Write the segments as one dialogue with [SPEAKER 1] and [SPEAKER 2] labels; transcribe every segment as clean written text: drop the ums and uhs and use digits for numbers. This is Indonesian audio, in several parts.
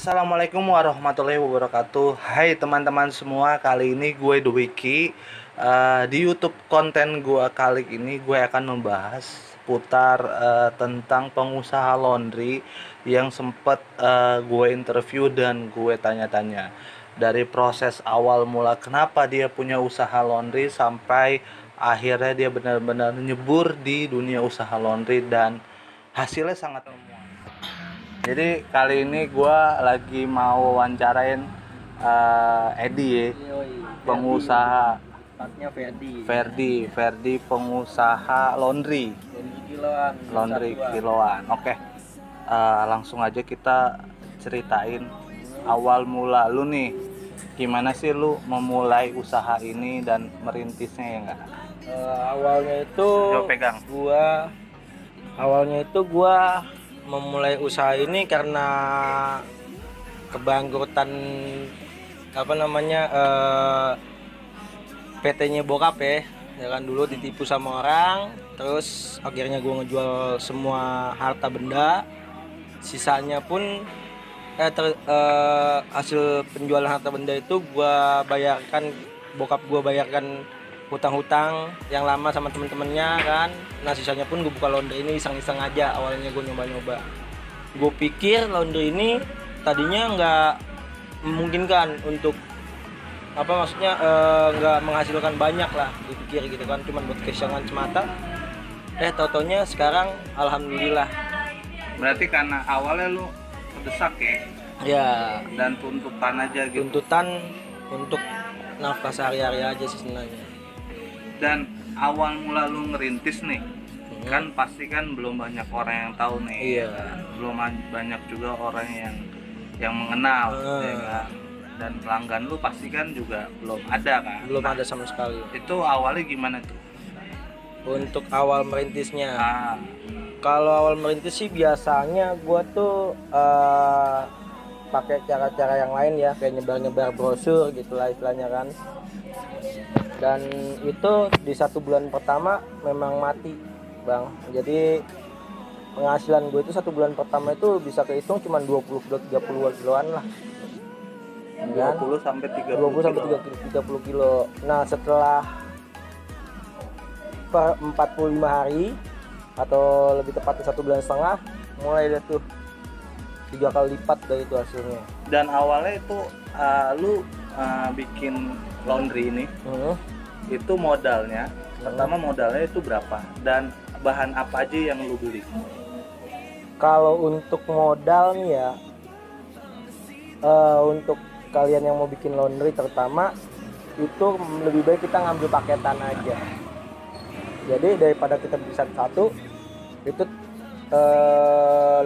[SPEAKER 1] Assalamualaikum warahmatullahi wabarakatuh. Hai teman-teman semua, kali ini gue Dwiki. Di YouTube konten gue kali ini gue akan membahas putar tentang pengusaha laundry yang sempat gue interview dan gue tanya-tanya. Dari proses awal mula kenapa dia punya usaha laundry sampai akhirnya dia benar-benar nyebur di dunia usaha laundry dan hasilnya sangat memuaskan. Jadi kali ini gue lagi mau wawancarain Edi, pengusaha Ferdi pengusaha laundry kiloan. Oke, langsung aja kita ceritain awal mula lu nih, gimana sih lu memulai usaha ini dan merintisnya ya enggak?
[SPEAKER 2] Awalnya itu gua memulai usaha ini karena kebangkrutan PT-nya bokap ya kan, dulu ditipu sama orang, terus akhirnya gua ngejual semua harta benda, sisanya pun hasil penjualan harta benda itu bokap gua bayarkan hutang-hutang yang lama sama temen-temennya kan. Nah sisanya pun gue buka laundry ini iseng-iseng aja. Awalnya gue nyoba-nyoba, gue pikir laundry ini tadinya nggak memungkinkan untuk nggak menghasilkan banyak lah, dipikir gitu kan, cuman buat kesenangan semata. Tau-taunya sekarang alhamdulillah.
[SPEAKER 1] Berarti karena awalnya lu kedesak
[SPEAKER 2] ya,
[SPEAKER 1] dan tuntutan aja gitu.
[SPEAKER 2] Tuntutan untuk nafkah sehari-hari aja sih sebenarnya.
[SPEAKER 1] Dan awal mula lu ngerintis nih, kan pasti kan belum banyak orang yang tahu nih.
[SPEAKER 2] Iya.
[SPEAKER 1] Belum banyak juga orang yang mengenal, ya kan? Dan pelanggan lu pasti kan juga belum ada kan?
[SPEAKER 2] Belum ada sama sekali.
[SPEAKER 1] Itu awalnya gimana tuh?
[SPEAKER 2] Untuk awal merintisnya, kalau awal merintis sih biasanya gua tuh pakai cara-cara yang lain ya, kayak nyebar-nyebar brosur gitulah istilahnya kan. Dan itu di 1 bulan pertama memang mati bang. Jadi penghasilan gue itu 1 bulan pertama itu bisa kehitung cuma 20 kilo 30 kiloan lah,
[SPEAKER 1] 20 sampai 30
[SPEAKER 2] kilo. Nah setelah per 45 hari atau lebih tepatnya 1,5 bulan, mulai deh tuh 3 kali lipat dari itu hasilnya.
[SPEAKER 1] Dan awalnya itu lu bikin laundry ini, itu modalnya pertama modalnya itu berapa dan bahan apa aja yang lu beli?
[SPEAKER 2] Kalau untuk modal nih ya, untuk kalian yang mau bikin laundry terutama, itu lebih baik kita ngambil paketan aja. Jadi daripada kita beli satu-satu itu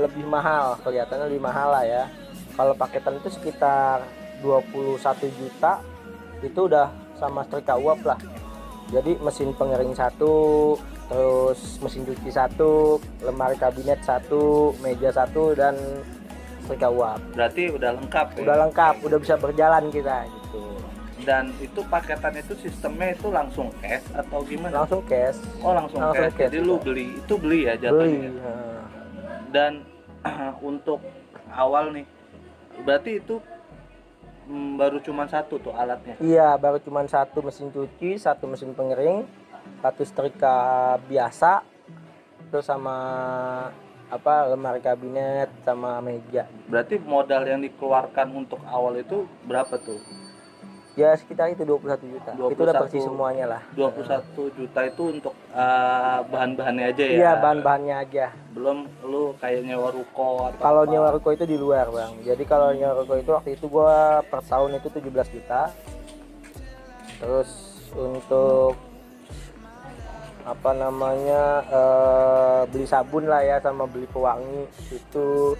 [SPEAKER 2] lebih mahal, kelihatannya lebih mahal lah ya. Kalau paketan itu sekitar 21 juta itu udah sama setrika uap lah. Jadi mesin pengering 1, terus mesin cuci 1, lemari kabinet 1, meja 1, dan setrika uap.
[SPEAKER 1] Berarti udah lengkap ya?
[SPEAKER 2] Udah lengkap, udah bisa berjalan kita gitu.
[SPEAKER 1] Dan itu paketan itu sistemnya itu langsung cash atau gimana?
[SPEAKER 2] Langsung cash.
[SPEAKER 1] Oh langsung cash. Jadi lu beli ya jatuhnya. Dan untuk awal nih, berarti itu baru cuma 1 tuh alatnya?
[SPEAKER 2] Iya, baru cuma 1 mesin cuci, 1 mesin pengering, 1 setrika biasa, terus sama lemari kabinet sama meja.
[SPEAKER 1] Berarti modal yang dikeluarkan untuk awal itu berapa tuh?
[SPEAKER 2] Ya sekitar itu 21 juta. Itu udah bersih semuanya lah.
[SPEAKER 1] 21 juta itu untuk bahan-bahannya aja ya?
[SPEAKER 2] Iya, bahan-bahannya aja.
[SPEAKER 1] Belum lu kayak nyewa ruko atau
[SPEAKER 2] kalau nyewa ruko itu di luar bang. Jadi kalau nyewa ruko itu waktu itu gua per tahun itu 17 juta. Terus untuk beli sabun lah ya sama beli pewangi itu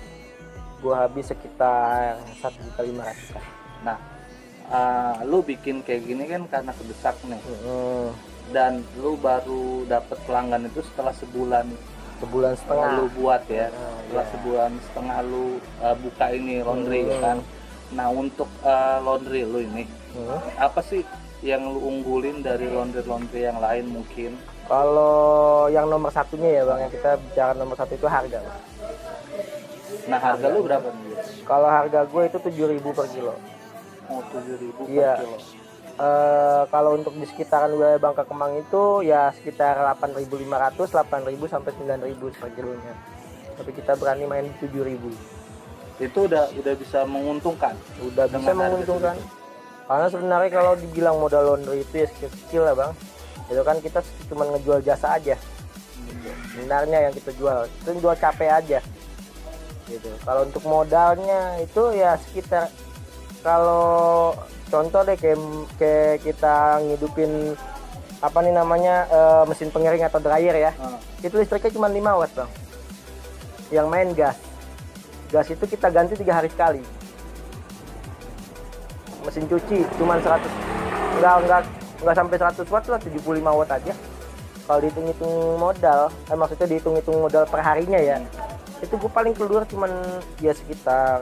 [SPEAKER 2] gua habis sekitar 1,5 juta.
[SPEAKER 1] Nah, lu bikin kayak gini kan karena kedesak nih. Dan lu baru dapet pelanggan itu setelah sebulan setengah lu buat ya. Setelah sebulan setengah lu buka ini laundry kan. Nah untuk laundry lu ini apa sih yang lu unggulin dari laundry yang lain mungkin?
[SPEAKER 2] Kalau yang nomor satunya ya bang, yang kita bicara nomor 1 itu harga bang.
[SPEAKER 1] Nah, harga lu berapa nih?
[SPEAKER 2] Kalau harga gue itu 7.000 per kilo.
[SPEAKER 1] Oh, 7.000
[SPEAKER 2] Iya.
[SPEAKER 1] per kilo.
[SPEAKER 2] Kalau untuk di sekitaran wilayah Bangka Kemang itu ya sekitar 8.500, 8.000 sampai 9.000 per kilonya. Tapi kita berani main 7.000.
[SPEAKER 1] Itu udah bisa menguntungkan.
[SPEAKER 2] Udah bisa
[SPEAKER 1] Dengan harga
[SPEAKER 2] menguntungkan.
[SPEAKER 1] segitu.
[SPEAKER 2] Karena sebenarnya kalau dibilang modal laundry itu ya kecil lah bang. Itu kan kita cuma ngejual jasa aja. Sebenarnya yang kita jual itu jual capek aja. Gitu. Kalau untuk modalnya itu ya sekitar, kalau contoh deh kayak kita ngidupin apa nih namanya mesin pengering atau dryer ya, itu listriknya cuma 5 watt bang. Yang main gas itu kita ganti 3 hari sekali. Mesin cuci cuma 100, nggak sampai 100 watt lah, 75 watt aja. Kalau dihitung-hitung modal, maksudnya dihitung-hitung modal per harinya ya, itu gue paling keluar cuman ya sekitar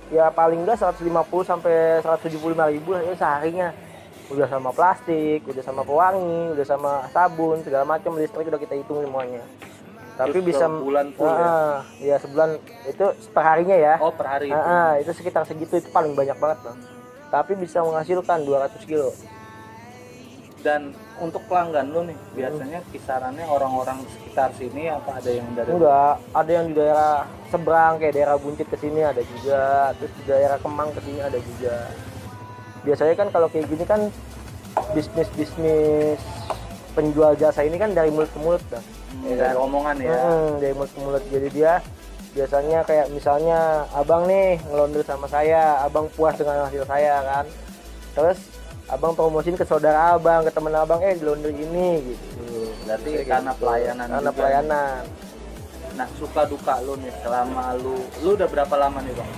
[SPEAKER 2] ya paling enggak 150 sampai 175.000 ya seharinya. Udah sama plastik, udah sama pewangi, udah sama sabun, segala macam listrik udah kita hitung semuanya. Tapi
[SPEAKER 1] terus
[SPEAKER 2] bisa
[SPEAKER 1] bulan full
[SPEAKER 2] ya sebulan itu per harinya ya.
[SPEAKER 1] Oh, per hari itu.
[SPEAKER 2] Itu sekitar segitu, itu paling banyak banget bang. Tapi bisa menghasilkan 200 kilo.
[SPEAKER 1] Dan untuk pelanggan lu nih, biasanya kisarannya orang-orang sekitar sini apa ada yang dari?
[SPEAKER 2] Enggak, ada yang di daerah seberang kayak daerah Buncit ke sini ada juga, terus di daerah Kemang ke sini ada juga. Biasanya kan kalau kayak gini kan bisnis penjual jasa ini kan dari mulut ke mulut kan.
[SPEAKER 1] Dari omongan ya.
[SPEAKER 2] Dari mulut ke mulut. Jadi dia biasanya kayak misalnya abang nih ngelonder sama saya, abang puas dengan hasil saya kan. Terus abang promosiin ke saudara abang, ke temen abang, di laundry ini gitu.
[SPEAKER 1] Berarti karena pelayanan.
[SPEAKER 2] Karena
[SPEAKER 1] juga.
[SPEAKER 2] pelayanan.
[SPEAKER 1] Nah, suka duka lu nih selama lu udah berapa lama nih bang?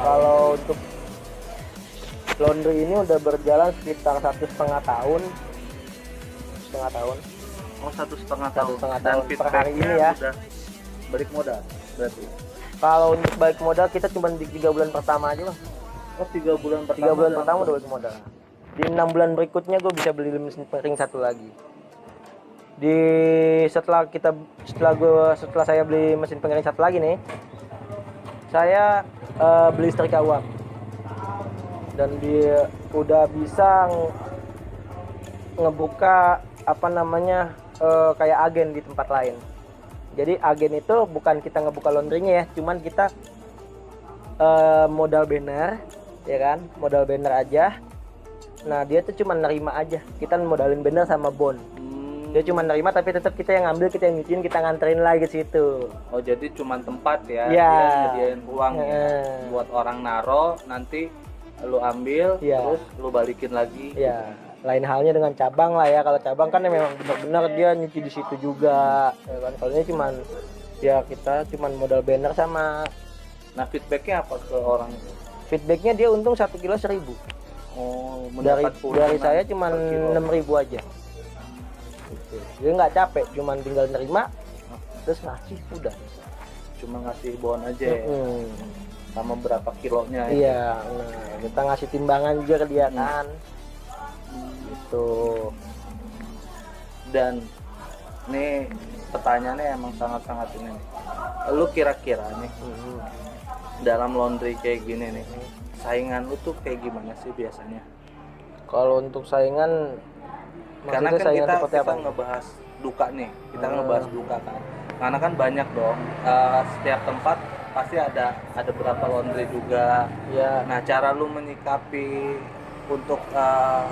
[SPEAKER 2] Kalau untuk laundry ini udah berjalan sekitar 1,5 tahun.
[SPEAKER 1] Oh, 1,5 tahun.
[SPEAKER 2] 1,5
[SPEAKER 1] Dan
[SPEAKER 2] tahun per hari ini ya.
[SPEAKER 1] Udah balik modal berarti.
[SPEAKER 2] Kalau untuk balik modal kita cuma di 3 bulan pertama aja bang.
[SPEAKER 1] Oh, 3 bulan pertama.
[SPEAKER 2] 3 bulan pertama udah balik modal. Di 6 bulan berikutnya gue bisa beli mesin pengering satu lagi. Setelah saya beli mesin pengering satu lagi nih, saya beli setrika uap. Dan dia udah bisa ngebuka apa namanya kayak agen di tempat lain. Jadi agen itu bukan kita ngebuka laundrynya ya, cuman kita modal banner, ya kan, modal banner aja. Nah dia tuh cuma nerima aja, kita modalin banner sama bond. Dia cuma nerima tapi tetap kita yang ngambil, kita yang nyuciin, kita nganterin lagi ke situ.
[SPEAKER 1] Oh, jadi cuma tempat ya,
[SPEAKER 2] Ya.
[SPEAKER 1] dia nyediain uang ya, buat orang naro, nanti lu ambil, terus lu balikin lagi.
[SPEAKER 2] Ya, lain halnya dengan cabang lah ya. Kalau cabang kan memang benar-benar dia nyuci di situ juga, ya kan. Kalau ini cuman ya kita cuman modal banner sama.
[SPEAKER 1] Nah, feedbacknya apa ke orang itu?
[SPEAKER 2] Feedbacknya dia untung 1 kilo 1.000.
[SPEAKER 1] Oh,
[SPEAKER 2] dari saya cuma 6.000 aja. Gitu. Dia nggak capek, cuman tinggal nerima terus ngasih udah.
[SPEAKER 1] Cuma ngasih bon aja ya. Sama berapa kilonya.
[SPEAKER 2] Iya, nah, kita ngasih timbangan juga ke dia kan. Gitu.
[SPEAKER 1] Dan nih pertanyaannya emang sangat-sangat ini nih. Lu kira-kira nih dalam laundry kayak gini nih, saingan lu tuh kayak gimana sih biasanya?
[SPEAKER 2] Kalau untuk saingan,
[SPEAKER 1] karena kan kita ngebahas duka nih, kita ngebahas duka kan. Karena kan banyak dong, setiap tempat pasti ada berapa laundry juga.
[SPEAKER 2] Ya.
[SPEAKER 1] Nah, cara lu menyikapi untuk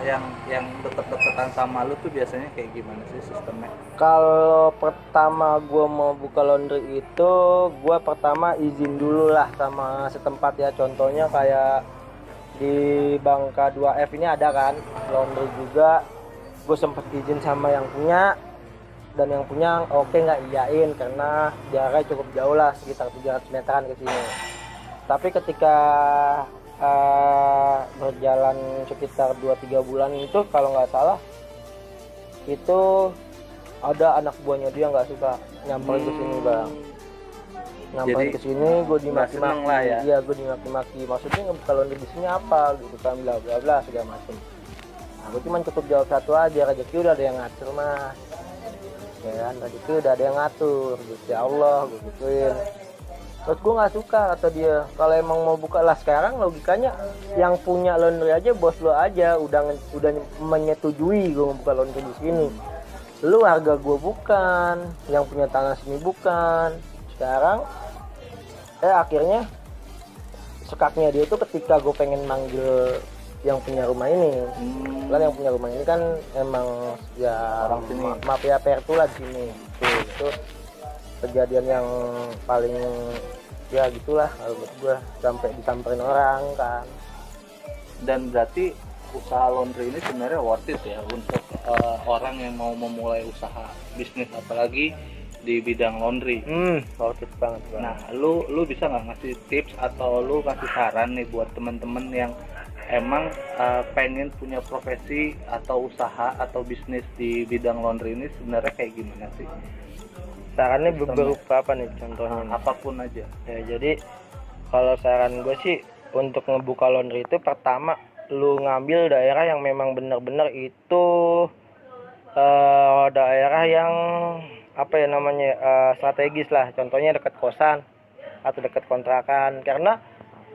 [SPEAKER 1] yang deket-deketan sama lu tuh biasanya kayak gimana sih sistemnya?
[SPEAKER 2] Kalau pertama gue mau buka laundry itu, gue pertama izin dulu lah sama setempat ya. Contohnya kayak di Bangka 2F ini ada kan laundry juga. Gue sempet izin sama yang punya, dan yang punya oke nggak iyain karena jaraknya cukup jauh lah, sekitar 300 meteran ke sini. Tapi ketika berjalan sekitar 2-3 bulan itu, kalau nggak salah itu ada anak buahnya dia nggak suka nyamperin ke sini bang. Nyamperin ke sini, gue dimaki-maki lah ya. Iya, gue dimaki-maki. Maksudnya ngebuka laundry di sini apa gitu kan, bla bla bla segala macem. Aku cuma cukup jawab satu aja, rezeki udah ada yang ngatur mas. ya kan. Rezeki udah ada yang ngatur, Gusti Allah gue gituin. Terus gue nggak suka kata dia, kalau emang mau buka lah sekarang logikanya yang punya laundry aja bos lo aja udah menyetujui gue mau buka laundry di sini. Lu harga gue bukan, yang punya tanah sini bukan. Sekarang akhirnya sekaknya dia itu ketika gue pengen manggil yang punya rumah ini. Kan yang punya rumah ini kan emang ya
[SPEAKER 1] Orang sini.
[SPEAKER 2] maaf ya pertu lah di sini. Itu kejadian yang paling ya gitulah kalau buat gue, sampai disamperin orang kan.
[SPEAKER 1] Dan berarti usaha laundry ini sebenarnya worth it ya untuk orang yang mau memulai usaha bisnis apalagi di bidang laundry.
[SPEAKER 2] Worth it banget bang.
[SPEAKER 1] Nah, lu bisa nggak ngasih tips atau lu kasih saran nih buat temen-temen yang emang pengen punya profesi atau usaha atau bisnis di bidang laundry ini sebenarnya kayak gimana sih?
[SPEAKER 2] Sarannya berupa apa nih contohnya?
[SPEAKER 1] Apapun aja.
[SPEAKER 2] Ya jadi kalau saran gue sih untuk ngebuka laundry itu pertama lu ngambil daerah yang memang benar-benar itu daerah yang apa ya namanya strategis lah, contohnya dekat kosan atau dekat kontrakan. Karena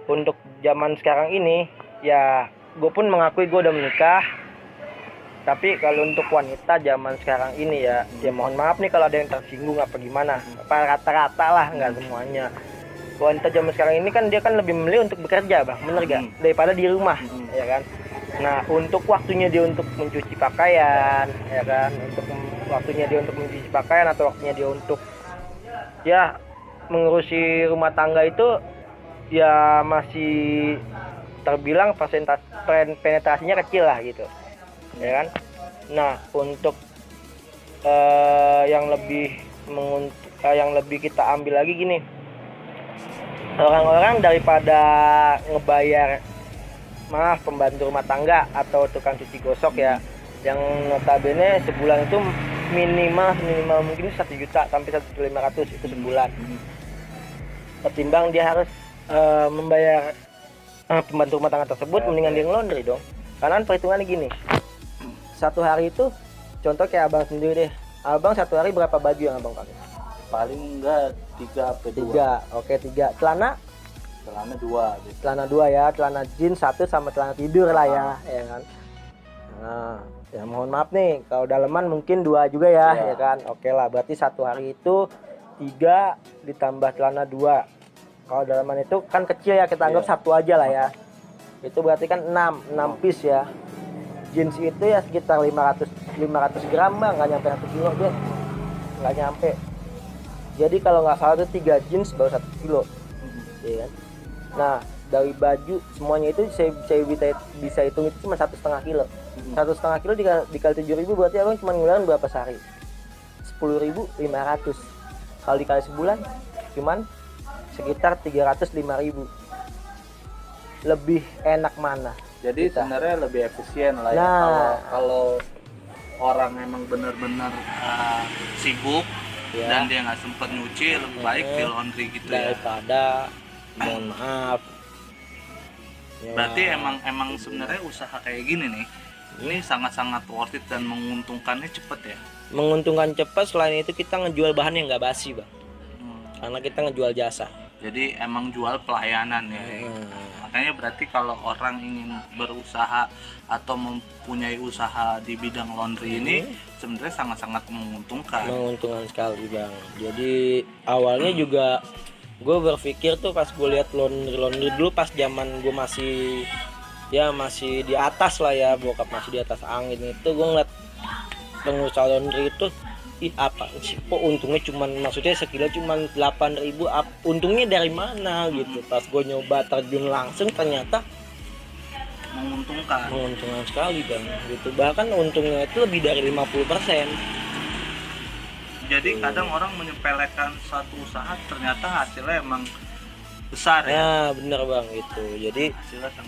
[SPEAKER 2] untuk zaman sekarang ini ya gue pun mengakui gue udah menikah, tapi kalau untuk wanita zaman sekarang ini ya mohon maaf nih kalau ada yang tersinggung apa gimana, apa rata-rata lah, nggak semuanya. Wanita zaman sekarang ini kan dia kan lebih memilih untuk bekerja bang, bener gak? Daripada di rumah, ya kan. Nah untuk waktunya dia untuk mencuci pakaian, ya kan, untuk waktunya dia untuk mencuci pakaian atau waktunya dia untuk ya mengurusi rumah tangga itu ya masih terbilang penetrasinya kecil lah gitu, ya kan. Nah untuk yang lebih kita ambil lagi gini, orang-orang daripada ngebayar pembantu rumah tangga atau tukang cuci gosok ya, yang notabene sebulan itu minimal mungkin 1 juta sampai 1.500.000 itu sebulan, ketimbang dia harus membayar pembantu rumah tangga tersebut, mendingan dia ngelondri dong. Karena perhitungannya gini, satu hari itu contoh kayak abang sendiri deh, abang satu hari berapa baju yang abang pakai?
[SPEAKER 1] Paling enggak 3 atau 2.
[SPEAKER 2] Oke 3. Celana
[SPEAKER 1] 2 gitu.
[SPEAKER 2] Celana 2 ya, celana jeans 1 sama celana tidur lah ya, ya kan. Nah ya mohon maaf nih kalau daleman mungkin 2 juga ya, ya kan. Oke lah, berarti satu hari itu 3 ditambah celana 2. Kalau dalaman itu kan kecil ya, kita anggap 1 aja lah ya. Itu berarti kan 6 piece ya. Jeans itu ya sekitar 500 gram bang, nggak nyampe 1 kilo dia, nggak nyampe. Jadi kalau nggak salah itu 3 jeans baru 1 kilo, ya kan. Nah dari baju semuanya itu saya bisa hitung itu cuma 1,5 kilo. 1,5 kilo dikali 7.000 berarti abang cuma ngeluarin berapa sehari? 10.500. Kalau dikali sebulan cuman sekitar 305.000. Lebih enak mana?
[SPEAKER 1] Jadi sebenarnya lebih efisien lah ya. Kalau orang emang benar-benar sibuk ya, dan dia nggak sempet nyuci, lebih baik di laundry gitu
[SPEAKER 2] daripada mohon maaf.
[SPEAKER 1] Berarti emang sebenarnya usaha kayak gini nih, ini sangat-sangat worth it dan menguntungkannya cepet ya.
[SPEAKER 2] Menguntungkan cepat, selain itu kita ngejual bahan yang nggak basi bang, karena kita ngejual jasa.
[SPEAKER 1] Jadi emang jual pelayanan ya. Makanya berarti kalau orang ingin berusaha atau mempunyai usaha di bidang laundry ini sebenarnya sangat-sangat menguntungkan.
[SPEAKER 2] Menguntungkan sekali bang. Jadi awalnya juga gue berpikir tuh pas gue lihat laundry dulu pas zaman gue masih di atas lah ya, bokap masih di atas angin itu, gue ngeliat pengusaha laundry itu apa sih kok untungnya cuman, maksudnya sekilo cuman 8.000, untungnya dari mana gitu. Pas gue nyoba terjun langsung ternyata
[SPEAKER 1] menguntungkan
[SPEAKER 2] sekali bang gitu, bahkan untungnya itu lebih dari 50%.
[SPEAKER 1] Jadi kadang orang menyepelekan satu usaha, ternyata hasilnya emang besar ya.
[SPEAKER 2] Nah bener bang itu. Jadi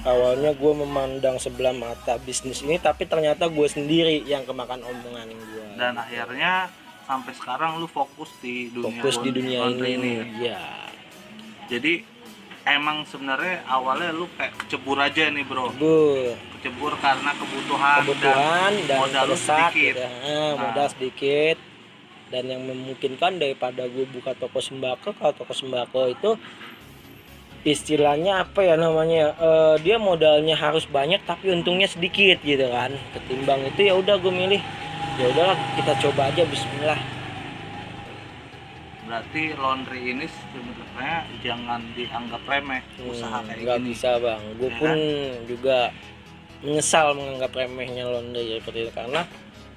[SPEAKER 2] awalnya gue memandang sebelah mata bisnis ini, tapi ternyata gue sendiri yang kemakan omongan gue.
[SPEAKER 1] Dan akhirnya sampai sekarang lu fokus di dunia
[SPEAKER 2] ini. Ya.
[SPEAKER 1] Jadi emang sebenarnya awalnya lu kayak kecebur aja nih bro. Kecebur karena kebutuhan dan modal lu sedikit.
[SPEAKER 2] Modal sedikit. dan yang memungkinkan daripada gue buka toko sembako. Kalau toko sembako itu istilahnya apa ya namanya, dia modalnya harus banyak tapi untungnya sedikit gitu kan. Ketimbang itu ya udah gue milih ya udahlah kita coba aja, bismillah.
[SPEAKER 1] Berarti laundry ini sebenarnya jangan dianggap remeh usaha kayak
[SPEAKER 2] Nggak
[SPEAKER 1] gini.
[SPEAKER 2] bisa bang, gue
[SPEAKER 1] Ya
[SPEAKER 2] pun
[SPEAKER 1] kan?
[SPEAKER 2] juga menyesal menganggap remehnya laundry seperti itu, karena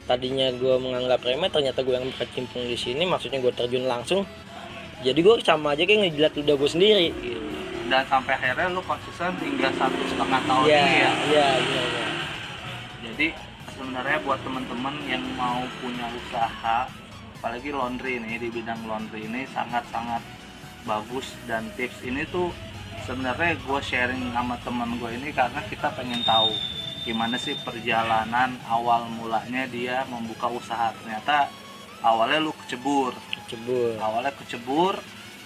[SPEAKER 2] tadinya gue menganggap remeh, ternyata gue yang berkecimpung di sini, maksudnya gue terjun langsung, jadi gue sama aja kayak ngejilat ludah gue sendiri gitu.
[SPEAKER 1] Dan sampai akhirnya lu konsisten hingga 1,5 tahun
[SPEAKER 2] Iya,
[SPEAKER 1] ini ya.
[SPEAKER 2] iya.
[SPEAKER 1] Jadi sebenarnya buat teman-teman yang mau punya usaha, apalagi laundry ini, di bidang laundry ini sangat-sangat bagus. Dan tips ini tuh sebenarnya gue sharing sama teman gue ini karena kita pengen tahu gimana sih perjalanan awal mulanya dia membuka usaha. Ternyata awalnya lu kecebur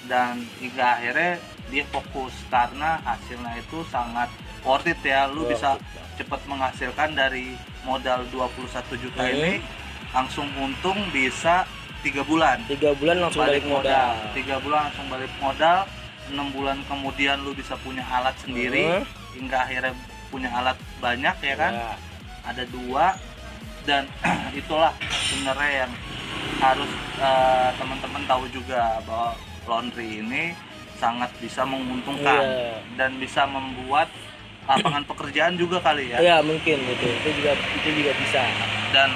[SPEAKER 1] dan hingga akhirnya dia fokus karena hasilnya itu sangat worth it ya. Lu bisa cepat menghasilkan dari modal 21 juta ini langsung untung bisa 3 bulan.
[SPEAKER 2] 3 bulan langsung balik modal.
[SPEAKER 1] 3 bulan langsung balik modal. 6 bulan kemudian lu bisa punya alat sendiri hingga akhirnya punya alat banyak ya kan. Ada 2 dan itulah sebenarnya yang harus teman-teman tahu juga, bahwa laundry ini sangat bisa menguntungkan dan bisa membuat lapangan pekerjaan juga kali ya.
[SPEAKER 2] Iya mungkin gitu, itu juga bisa.
[SPEAKER 1] Dan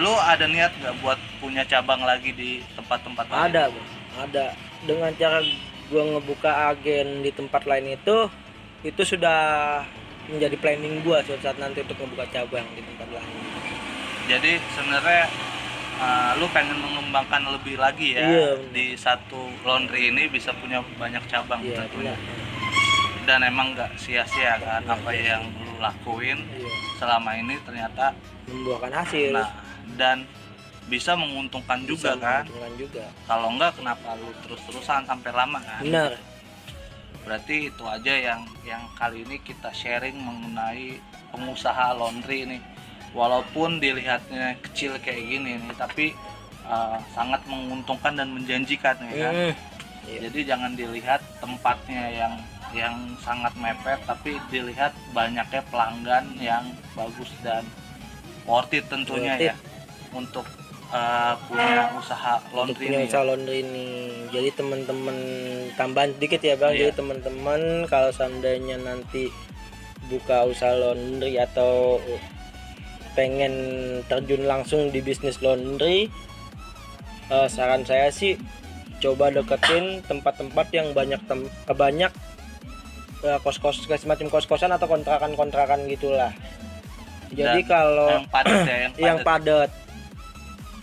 [SPEAKER 1] lu ada niat nggak buat punya cabang lagi di tempat-tempat lain?
[SPEAKER 2] Ada bang, ada. Dengan cara gue ngebuka agen di tempat lain itu sudah menjadi planning gue suatu saat nanti untuk ngebuka cabang di tempat lain.
[SPEAKER 1] Jadi sebenarnya lu pengen mengembangkan lebih lagi ya, di satu laundry ini bisa punya banyak cabang tentunya. Dan emang nggak sia-sia kan apa yang lu lakuin selama ini ternyata
[SPEAKER 2] membuahkan hasil.
[SPEAKER 1] Nah, dan bisa menguntungkan juga kan. Kalau enggak kenapa lu terus-terusan sampai lama kan?
[SPEAKER 2] Benar.
[SPEAKER 1] Berarti itu aja yang kali ini kita sharing mengenai pengusaha laundry ini. Walaupun dilihatnya kecil kayak gini nih, tapi sangat menguntungkan dan menjanjikan ya kan. Jadi jangan dilihat tempatnya yang sangat mepet, tapi dilihat banyaknya pelanggan yang bagus dan worth it tentunya ya untuk punya usaha laundry
[SPEAKER 2] ini. Jadi teman-teman tambahan sedikit ya bang. Jadi teman-teman kalau seandainya nanti buka usaha laundry atau pengen terjun langsung di bisnis laundry, saran saya sih coba deketin tempat-tempat yang banyak kos-kos, semacam kos-kosan atau kontrakan gitulah. Jadi kalau yang padat,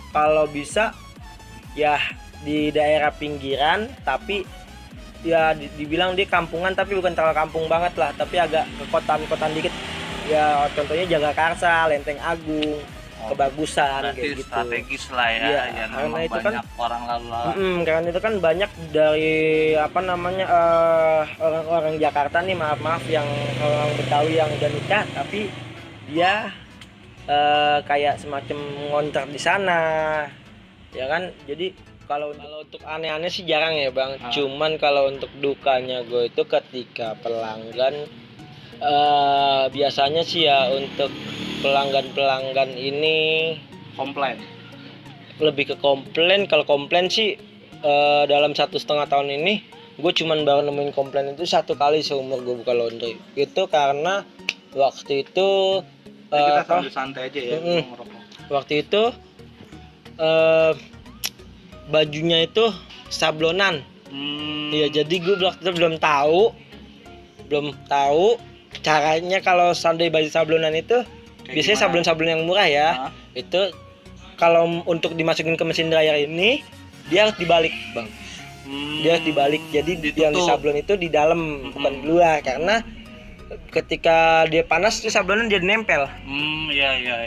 [SPEAKER 2] kalau bisa ya di daerah pinggiran, tapi ya dibilang di kampungan tapi bukan terlalu kampung banget lah, tapi agak ke kotaan dikit ya, contohnya Jagakarsa, Lenteng Agung, Kebagusan kayak gitu.
[SPEAKER 1] Strategis lah ya, yang
[SPEAKER 2] karena itu
[SPEAKER 1] banyak
[SPEAKER 2] kan
[SPEAKER 1] orang lalu lalang.
[SPEAKER 2] Karena itu kan banyak dari orang-orang Jakarta nih, maaf yang orang Betawi yang udah nikah tapi dia kayak semacam ngontrak di sana ya kan. Jadi kalau untuk aneh-aneh sih jarang ya bang. Cuman kalau untuk dukanya gue itu ketika pelanggan biasanya sih ya, untuk pelanggan ini
[SPEAKER 1] komplain,
[SPEAKER 2] lebih ke komplain. Kalau komplain sih dalam 1,5 tahun ini gue cuman baru nemuin komplain itu 1 kali seumur gue buka laundry. Itu karena waktu itu
[SPEAKER 1] kita sambil santai aja ya,
[SPEAKER 2] waktu itu bajunya itu sablonan. Ya jadi gue belum tahu caranya. Kalau seandainya baju sablonan itu biasanya sablon yang murah ya. Itu kalau untuk dimasukin ke mesin dryer ini dia harus dibalik bang. Dia harus dibalik, jadi yang di sablon itu di dalam, bukan di luar, karena ketika dia panas tuh sablonan jadi nempel.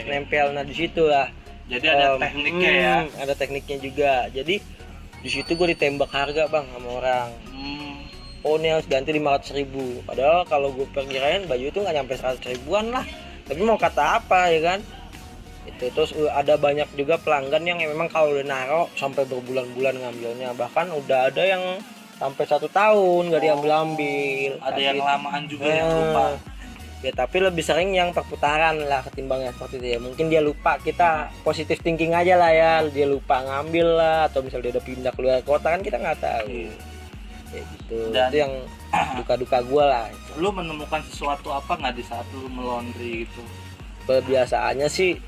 [SPEAKER 2] Nempel. Nah di situ lah.
[SPEAKER 1] Jadi ada tekniknya ya.
[SPEAKER 2] Ada tekniknya juga. Jadi di situ gue ditembak harga bang sama orang. Oh ini harus ganti 500.000. Padahal kalau gue perkirain baju itu nggak nyampe 100 ribuan lah. Tapi mau kata apa ya kan? Itu terus ada banyak juga pelanggan yang memang kalau udah naro sampai berbulan-bulan ngambilnya, bahkan udah ada yang sampai 1 tahun nggak diambil-ambil.
[SPEAKER 1] Ada yang lamaan juga yang lupa.
[SPEAKER 2] Ya tapi lebih sering yang perputaran lah ketimbangnya seperti itu ya. Mungkin dia lupa, kita positive thinking aja lah ya, dia lupa ngambil lah, atau misalnya dia udah pindah keluar kota kan kita nggak tahu. Kayak gitu.
[SPEAKER 1] Dan
[SPEAKER 2] itu yang duka-duka gue lah.
[SPEAKER 1] Lu menemukan sesuatu apa nggak di saat lu melondri gitu?
[SPEAKER 2] Kebiasaannya sih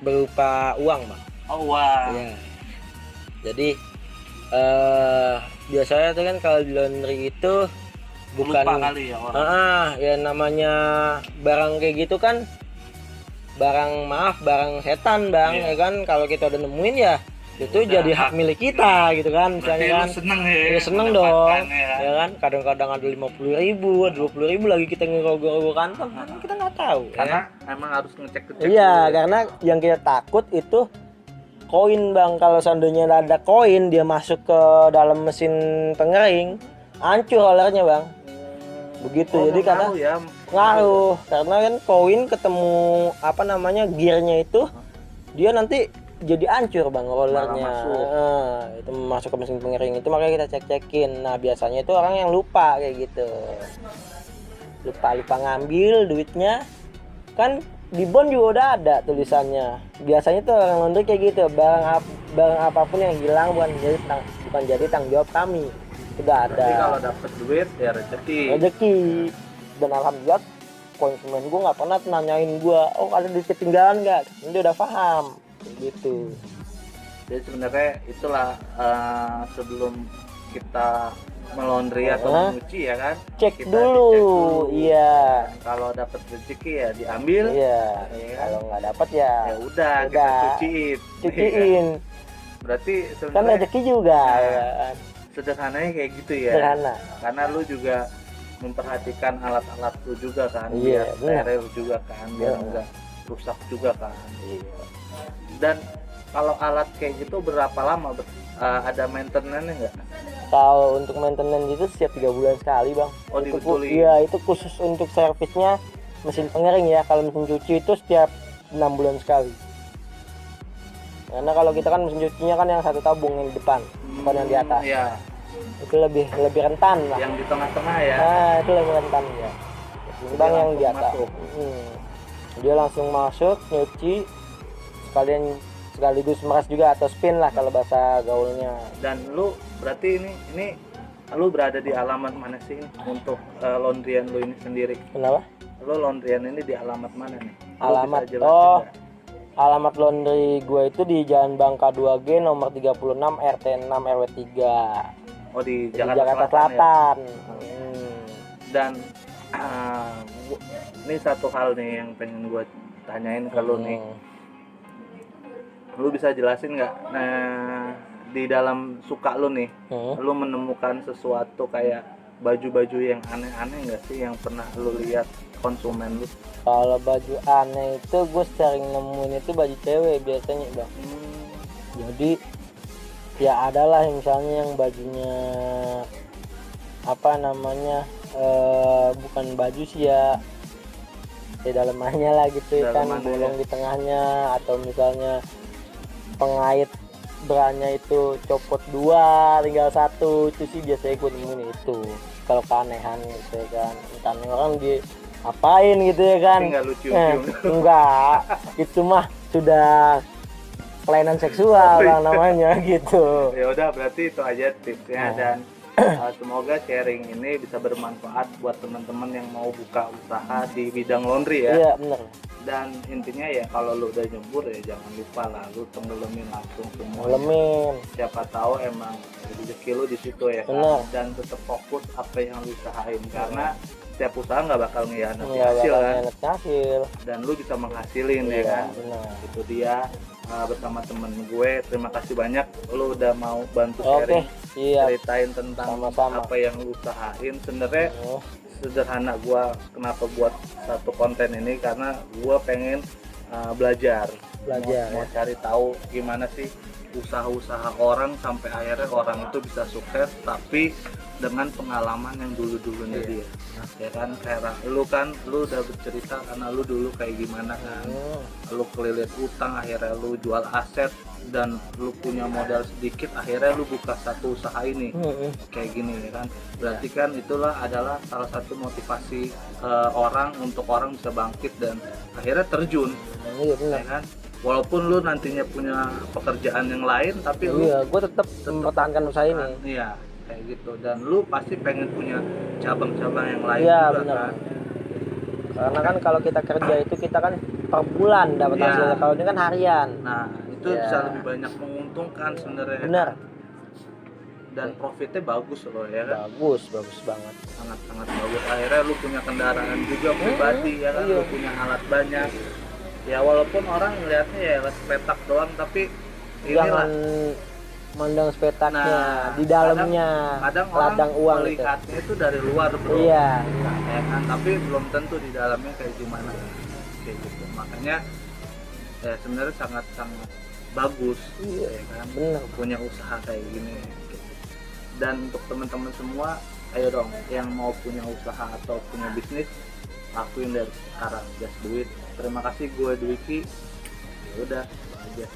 [SPEAKER 2] berupa uang, Bang.
[SPEAKER 1] Oh wah.
[SPEAKER 2] Ya. Jadi biasanya tuh kan kalau di laundry itu bukan
[SPEAKER 1] lupa kali ya orang.
[SPEAKER 2] Ya namanya barang kayak gitu kan barang setan, Bang.
[SPEAKER 1] Iya.
[SPEAKER 2] Ya kan, kalau kita udah nemuin ya itu jadi hak milik kita gitu kan, misalnya kan.
[SPEAKER 1] Seneng ya,
[SPEAKER 2] Seneng dong ya kan. Kadang-kadang ada 50.000, 20.000 lagi kita ngerogoh-rogoh kantong kan kita nggak tahu
[SPEAKER 1] karena
[SPEAKER 2] ya.
[SPEAKER 1] emang harus ngecek
[SPEAKER 2] Iya, karena yang kita takut itu koin, Bang. Kalau seandainya ada koin dia masuk ke dalam mesin pengering, hancur rollernya, Bang. Begitu. Jadi karena ngaruh, karena kan koin ketemu apa namanya gearnya itu dia nanti jadi hancur, Bang, rollernya. Itu masuk ke mesin pengering itu, makanya kita cek-cekin. Nah biasanya itu orang yang lupa kayak gitu, lupa ngambil duitnya kan. Di bon juga udah ada tulisannya. Biasanya tuh orang laundry kayak gitu, barang apapun yang hilang bukan jadi tanggung jawab kami. Udah ada.
[SPEAKER 1] Jadi kalau dapet duit ya rezeki.
[SPEAKER 2] Dan alhamdulillah konsumen gue nggak pernah nanyain gue, oh ada duit ketinggalan nggak? Dia udah paham gitu.
[SPEAKER 1] Jadi sebenarnya itulah sebelum kita melondri atau mencuci ya kan,
[SPEAKER 2] cek
[SPEAKER 1] kita
[SPEAKER 2] dulu. Iya.
[SPEAKER 1] Kalau dapat rezeki ya diambil.
[SPEAKER 2] Iya.
[SPEAKER 1] Ya.
[SPEAKER 2] Kalau nggak dapat ya
[SPEAKER 1] udah kita cuciin. Berarti
[SPEAKER 2] kan rezeki juga.
[SPEAKER 1] Sederhananya kayak gitu ya.
[SPEAKER 2] Sederhana.
[SPEAKER 1] Karena lu juga memperhatikan alat-alat lu juga kan,
[SPEAKER 2] biar
[SPEAKER 1] steril juga kan, biar enggak rusak juga kan. Iya. Dan kalau alat kayak gitu berapa lama ada maintenance-nya nggak?
[SPEAKER 2] Kalau untuk maintenance itu setiap 3 bulan sekali, Bang.
[SPEAKER 1] Oh, dibetulin.
[SPEAKER 2] Iya, itu khusus untuk servisnya mesin pengering ya. Kalau mesin cuci itu setiap 6 bulan sekali. Karena kalau kita kan mesin cucinya kan yang satu tabung yang di depan, bukan yang di atas.
[SPEAKER 1] Iya.
[SPEAKER 2] Itu lebih rentan lah.
[SPEAKER 1] Yang di tengah-tengah ya.
[SPEAKER 2] Nah, itu lebih rentan ya. Bang yang di atas. Dia langsung masuk nyuci sekaligus meras juga atau spin lah kalau bahasa gaulnya.
[SPEAKER 1] Dan lu berarti ini lu berada di alamat mana sih untuk laundryan lu ini sendiri?
[SPEAKER 2] Kenapa?
[SPEAKER 1] Lu laundryan ini di alamat mana nih?
[SPEAKER 2] Alamat alamat laundry gue itu di Jalan Bangka 2G nomor 36 RT 6 RW 3.
[SPEAKER 1] Oh di
[SPEAKER 2] Jakarta Selatan.
[SPEAKER 1] Ya? Dan ini satu hal nih yang pengen gue tanyain ke lu nih. Lu bisa jelasin nggak? Nah, di dalam suka lu nih, lu menemukan sesuatu kayak baju-baju yang aneh-aneh nggak sih yang pernah lu lihat konsumen lu?
[SPEAKER 2] Kalau baju aneh itu gue sering nemuin itu baju cewek biasanya, Bang. Jadi ya adalah misalnya yang bajunya apa namanya bukan baju sih ya, dalamannya lah gitu kan, bolong di tengahnya, atau misalnya pengait beranya itu copot 2 tinggal 1, itu sih biasanya gue nemuin itu. Kalau keanehan gitu kan, entah orang di apain gitu ya kan.
[SPEAKER 1] Enggak lucu.
[SPEAKER 2] Enggak, itu mah sudah kelainan seksual Bang namanya gitu.
[SPEAKER 1] Ya udah, berarti itu aja tipsnya. Dan semoga sharing ini bisa bermanfaat buat teman-teman yang mau buka usaha di bidang laundry ya.
[SPEAKER 2] Iya benar.
[SPEAKER 1] Dan intinya ya kalau lu udah nyebur ya jangan lupa lah lu tenggelamin langsung semua. Siapa tahu emang rezeki lu di situ ya kan? Dan tetap fokus apa yang lu usahain, karena setiap usaha nggak bakal ngianatin hasil kan. Dan lu bisa menghasilin ya kan.
[SPEAKER 2] Benar.
[SPEAKER 1] Itu dia bersama temen gue. Terima kasih banyak lu udah mau bantu sharing. Ceritain tentang apa yang lu usahain. Sebenarnya sederhana gua kenapa buat satu konten ini, karena gua pengen belajar mau cari tahu gimana sih usaha-usaha orang sampai akhirnya orang itu bisa sukses, tapi dengan pengalaman yang dulu-dulunya dia. Ya kan, kayak lu udah bercerita karena lu dulu kayak gimana kan, lu kelilit utang, akhirnya lu jual aset dan lu punya modal sedikit, akhirnya lu buka satu usaha ini kayak gini ya kan. Berarti kan itulah adalah salah satu motivasi orang untuk orang bisa bangkit dan akhirnya terjun.
[SPEAKER 2] Iya benar.
[SPEAKER 1] Ya kan, walaupun lu nantinya punya pekerjaan yang lain, tapi lu
[SPEAKER 2] Gue tetap mempertahankan usaha ini.
[SPEAKER 1] iya kayak gitu, dan lu pasti pengen punya cabang-cabang yang lain
[SPEAKER 2] Iya
[SPEAKER 1] juga
[SPEAKER 2] benar.
[SPEAKER 1] kan.
[SPEAKER 2] Karena kan kalau kita kerja itu kita kan per bulan dapat
[SPEAKER 1] Iya.
[SPEAKER 2] hasilnya, kalau ini kan harian.
[SPEAKER 1] Nah itu
[SPEAKER 2] Iya.
[SPEAKER 1] bisa lebih banyak menguntungkan sebenarnya.
[SPEAKER 2] Benar.
[SPEAKER 1] Dan profitnya bagus loh ya kan,
[SPEAKER 2] Bagus banget.
[SPEAKER 1] sangat bagus. Akhirnya lu punya kendaraan juga pribadi ya kan,
[SPEAKER 2] Iya.
[SPEAKER 1] lu punya alat banyak. Ya walaupun orang ngelihatnya ya petak doang, tapi
[SPEAKER 2] Jangan
[SPEAKER 1] inilah.
[SPEAKER 2] mandang spetaknya,
[SPEAKER 1] Nah,
[SPEAKER 2] di dalamnya
[SPEAKER 1] kadang orang
[SPEAKER 2] ladang uang gitu.
[SPEAKER 1] melihatnya itu dari luar bro.
[SPEAKER 2] Iya.
[SPEAKER 1] Ya kan, tapi belum tentu di dalamnya kayak gimana kayak gitu. Makanya ya sebenarnya sangat bagus.
[SPEAKER 2] Iya.
[SPEAKER 1] Ya kan,
[SPEAKER 2] Bener.
[SPEAKER 1] punya usaha kayak gini gitu. Dan untuk teman-teman semua, ayo dong yang mau punya usaha atau punya bisnis, lakuin dari sekarang, just do it. Terima kasih, gue Dwiki. Ya udah, itu aja.